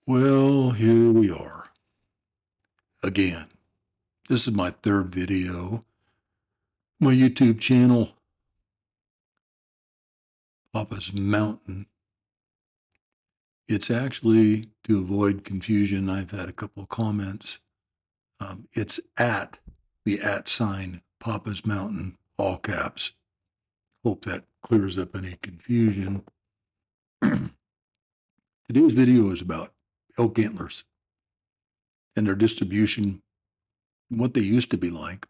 Well, here we are again. This is my third video. My YouTube channel, Papa's Mountain. It's actually, to avoid confusion, I've had a couple of comments. It's at the @ Papa's Mountain, all caps. Hope that clears up any confusion. Today's video is about elk antlers and their distribution, what they used to be like.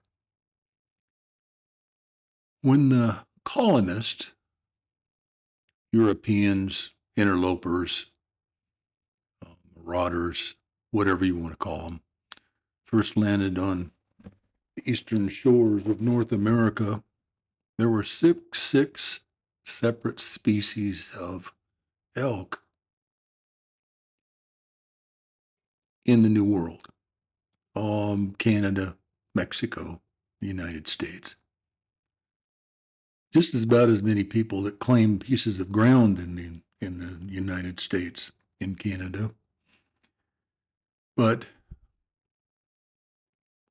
When the colonists, Europeans, interlopers, marauders, whatever you want to call them, first landed on the eastern shores of North America, there were six separate species of elk in the New World. Canada, Mexico, the United States. Just as about as many people that claim pieces of ground in the United States, in Canada. But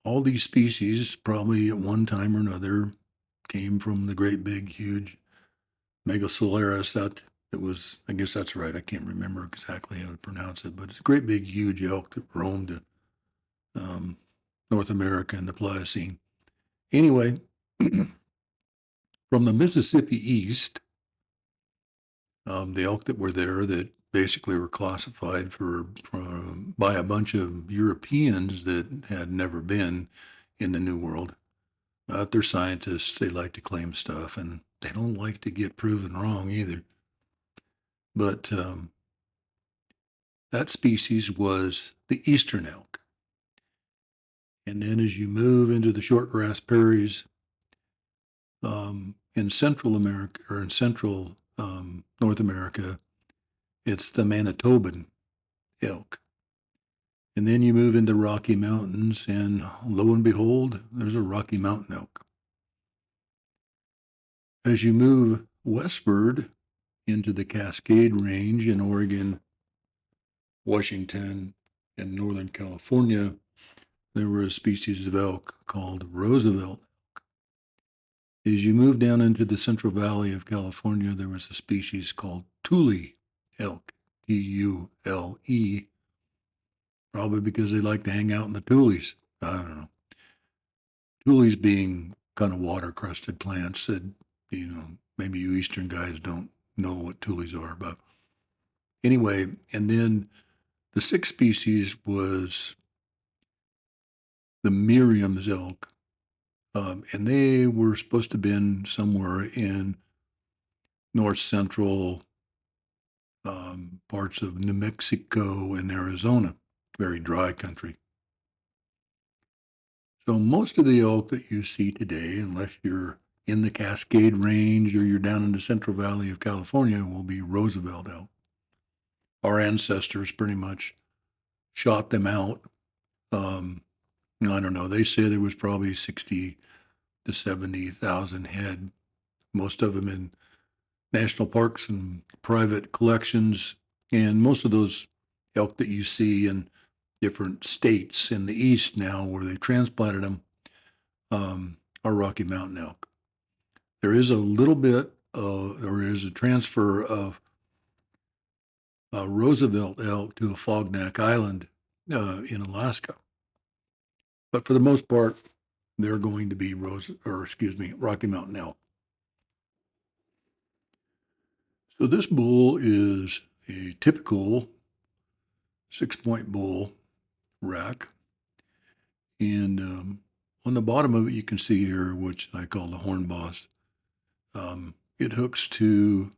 all these species, probably at one time or another, came from the great big huge Megacelaris. It was, I guess that's right. I can't remember exactly how to pronounce it, but it's a great big huge elk that roamed um, North America in the Pliocene. Anyway, from the Mississippi east, the elk that were there that basically were classified by a bunch of Europeans that had never been in the New World. They're scientists. They like to claim stuff, and they don't like to get proven wrong either. But that species was the eastern elk. And then as you move into the shortgrass prairies in Central America or in Central North America, it's the Manitoban elk. And then you move into Rocky Mountains, and lo and behold, there's a Rocky Mountain elk. As you move westward into the Cascade Range in Oregon, Washington, and Northern California, there were a species of elk called Roosevelt. As you move down into the Central Valley of California, there was a species called Tule elk, Tule, probably because they like to hang out in the tules. I don't know. Tules being kind of water-crusted plants that, maybe you Eastern guys don't know what tules are, but anyway, and then the sixth species was the Merriam's elk, and they were supposed to have been somewhere in north central parts of New Mexico and Arizona, very dry country. So most of the elk that you see today, unless you're in the Cascade Range or you're down in the Central Valley of California, will be Roosevelt elk. Our ancestors pretty much shot them out. I don't know. They say there was probably 60 to 70,000 head, most of them in national parks and private collections. And most of those elk that you see in different states in the east now where they transplanted them are Rocky Mountain elk. There is a little bit there is a transfer of Roosevelt elk to a Fognak Island in Alaska. But for the most part, they're going to be Rocky Mountain elk. So this bull is a typical 6-point bull rack. And on the bottom of it, you can see here, which I call the horn boss. It hooks to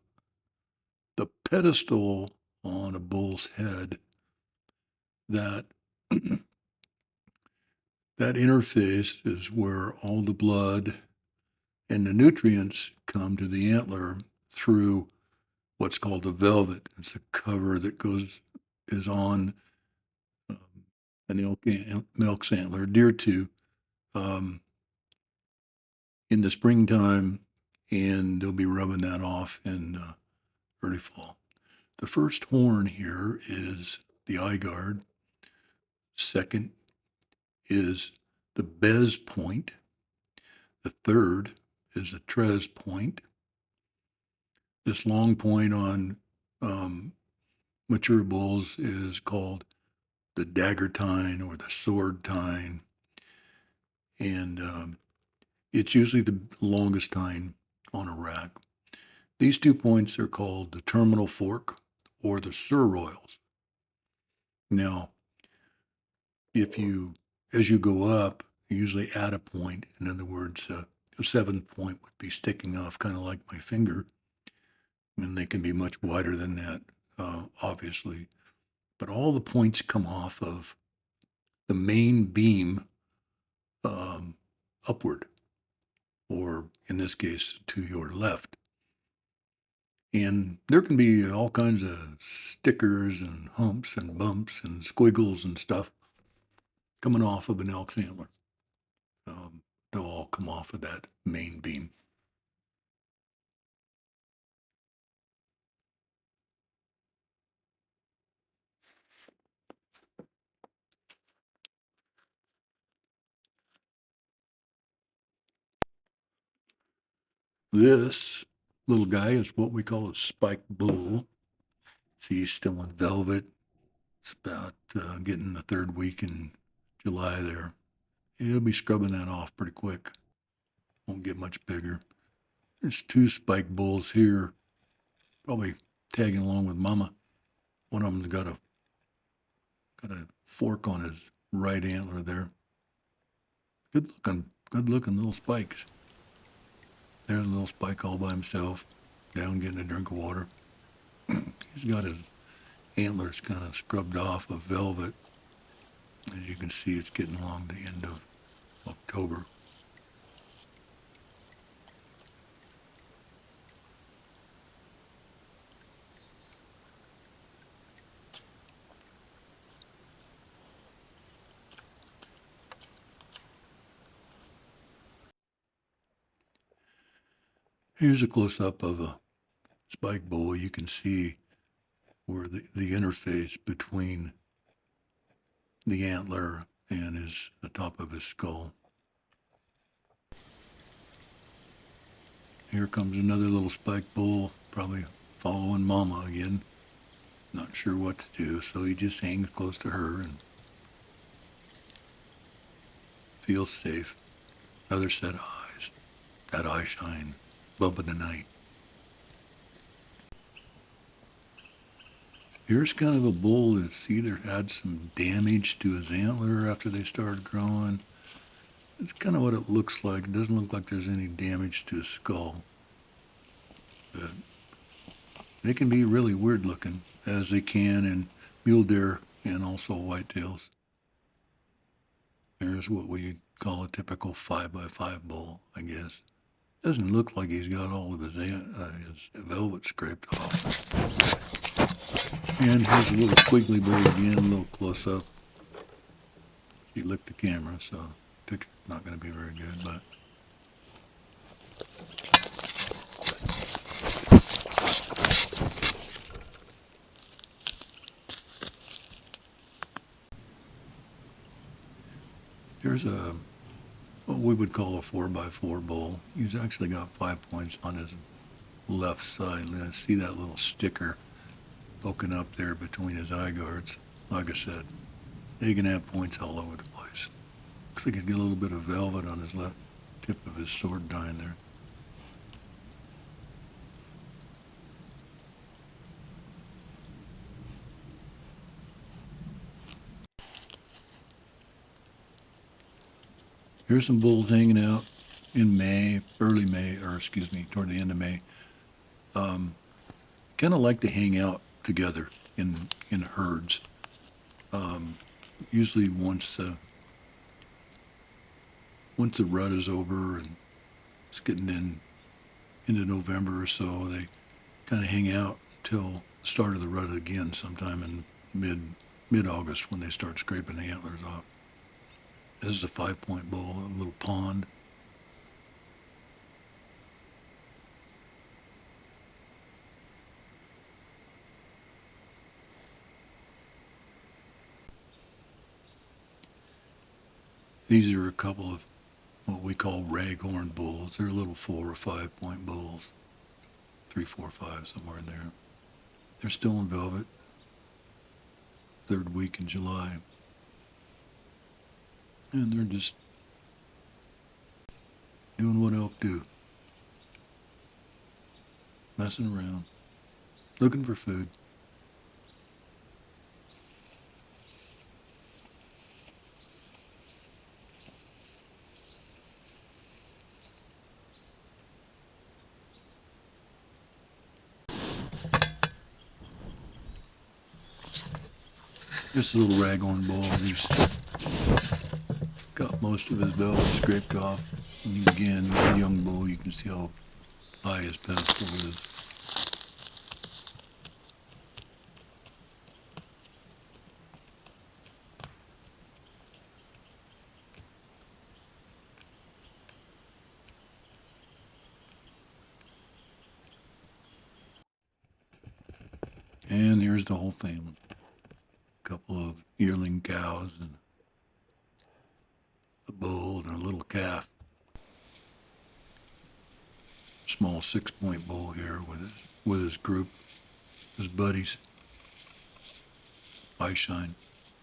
the pedestal on a bull's head that that interface is where all the blood and the nutrients come to the antler through what's called a velvet. It's a cover that is on um, an elk's antler, deer too, um, in the springtime, and they'll be rubbing that off in early fall. The first horn here is the eye guard. Second is the Bez point. The third is the Tres point. This long point on um, mature bulls is called the dagger tine or the sword tine, and it's usually the longest tine on a rack. These 2 points are called the terminal fork or the sur royals. Now, if you, as you go up, you usually add a point. In other words, a 7th point would be sticking off kind of like my finger, and they can be much wider than that, obviously. But all the points come off of the main beam upward, or in this case, to your left. And there can be all kinds of stickers and humps and bumps and squiggles and stuff coming off of an elk's antler. They'll all come off of that main beam. This little guy is what we call a spiked bull. See, he's still in velvet. It's about getting the 3rd week in July there. He'll be scrubbing that off pretty quick. Won't get much bigger. There's 2 spiked bulls here, probably tagging along with Mama. One of them's got a fork on his right antler there. Good looking little spikes. There's a little spike all by himself, down getting a drink of water. He's got his antlers kind of scrubbed off of velvet. As you can see, it's getting along the end of October. Here's a close-up of a spike bull. You can see where the interface between the antler and the top of his skull. Here comes another little spike bull, probably following Mama again. Not sure what to do, so he just hangs close to her and feels safe. Another set of eyes. That eye shine, bump of the night. Here's kind of a bull that's either had some damage to his antler after they started growing. It's kind of what it looks like. It doesn't look like there's any damage to his skull. But they can be really weird looking, as they can in mule deer and also whitetails. There's what we call a typical 5x5 bull, I guess. Doesn't look like he's got all of his velvet scraped off. And here's a little squiggly bull again, a little close up. She licked the camera, so the picture's not going to be very good, but here's what we would call a 4x4 bull. He's actually got 5 points on his left side. Let's see that little sticker poking up there between his eye guards. Like I said, they can have points all over the place. Looks like he's got a little bit of velvet on his left tip of his sword tine there. Here's some bulls hanging out in May, early May, or excuse me, toward the end of May. Kind of like to hang out together in herds. Usually once the rut is over and it's getting into November or so, they kind of hang out till the start of the rut again, sometime in mid-August when they start scraping the antlers off. This is a 5-point bull, a little pond. These are a couple of what we call raghorn bulls. They're little 4 or 5 point bulls, 3, 4, 5, somewhere in there. They're still in velvet, third week in July. And they're just doing what elk do, messing around, looking for food. This little raghorn bull, he's got most of his velvet scraped off. And again, the young bull, you can see how high his pedestal is. And here's the whole family. A couple of yearling cows and a bull and a little calf. Small 6 point bull here with his group, his buddies. Eye shine,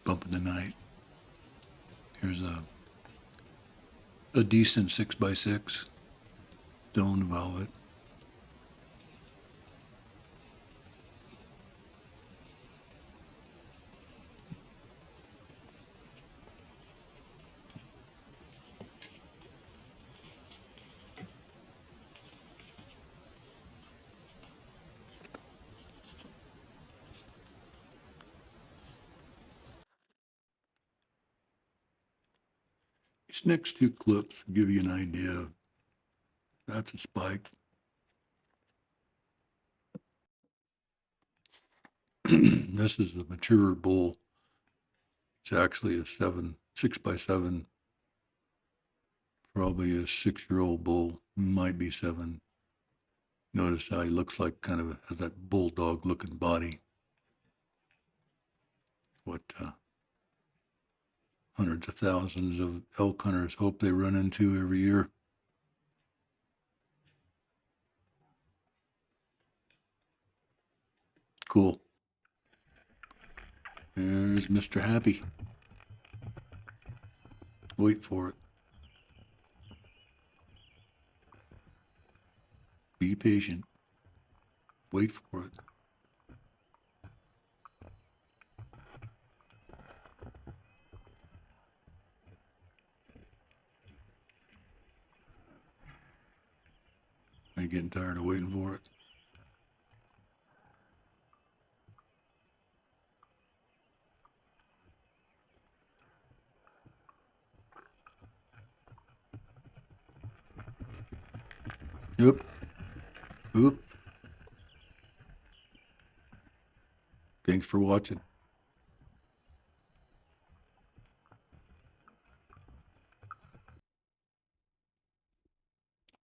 bumping the night. Here's a decent 6x6, stone velvet. These next two clips give you an idea of that's a spike. This is a mature bull. It's actually a 6x7, probably a 6-year-old bull, might be 7. Notice how he looks like kind of has that bulldog looking body. What hundreds of thousands of elk hunters hope they run into every year. Cool. There's Mr. Happy. Wait for it. Be patient. Wait for it. Are you getting tired of waiting for it? Yep. Oop. Thanks for watching.